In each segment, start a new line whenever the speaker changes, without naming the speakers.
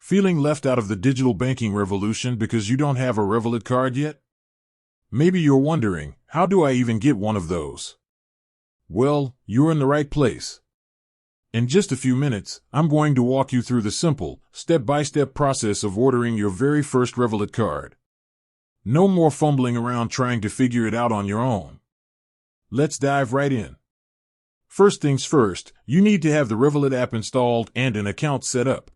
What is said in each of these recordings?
Feeling left out of the digital banking revolution because you don't have a Revolut card yet? Maybe you're wondering, how do I even get one of those? Well, you're in the right place. In just a few minutes, I'm going to walk you through the simple, step-by-step process of ordering your very first Revolut card. No more fumbling around trying to figure it out on your own. Let's dive right in. First things first, you need to have the Revolut app installed and an account set up.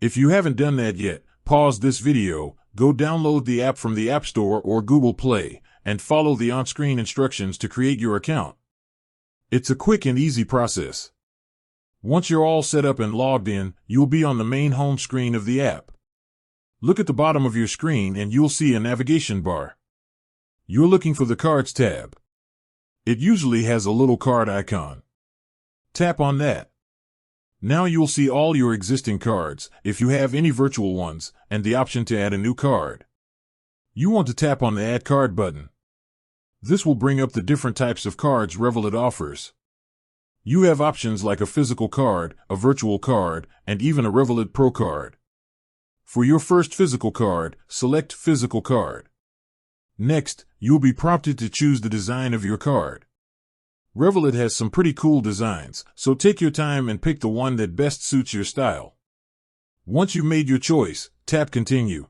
If you haven't done that yet, pause this video, go download the app from the App Store or Google Play, and follow the on-screen instructions to create your account. It's a quick and easy process. Once you're all set up and logged in, you'll be on the main home screen of the app. Look at the bottom of your screen and you'll see a navigation bar. You're looking for the Cards tab. It usually has a little card icon. Tap on that. Now you'll see all your existing cards, if you have any virtual ones, and the option to add a new card. You want to tap on the Add Card button. This will bring up the different types of cards Revolut offers. You have options like a physical card, a virtual card, and even a Revolut Pro card. For your first physical card, select Physical Card. Next, you'll be prompted to choose the design of your card. Revolut has some pretty cool designs, so take your time and pick the one that best suits your style. Once you've made your choice, tap Continue.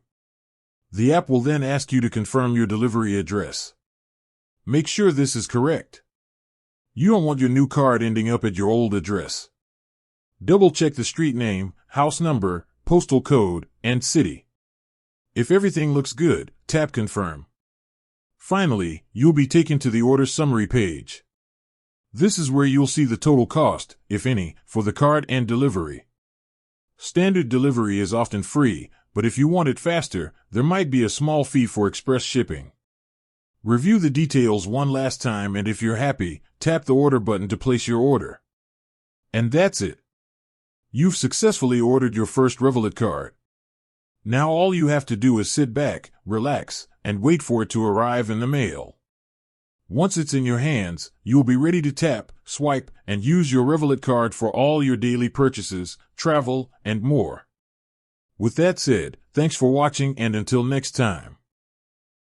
The app will then ask you to confirm your delivery address. Make sure this is correct. You don't want your new card ending up at your old address. Double-check the street name, house number, postal code, and city. If everything looks good, tap Confirm. Finally, you'll be taken to the order summary page. This is where you'll see the total cost, if any, for the card and delivery. Standard delivery is often free, but if you want it faster, there might be a small fee for express shipping. Review the details one last time and if you're happy, tap the order button to place your order. And that's it. You've successfully ordered your first Revolut card. Now all you have to do is sit back, relax, and wait for it to arrive in the mail. Once it's in your hands, you'll be ready to tap, swipe, and use your Revolut card for all your daily purchases, travel, and more. With that said, thanks for watching and until next time.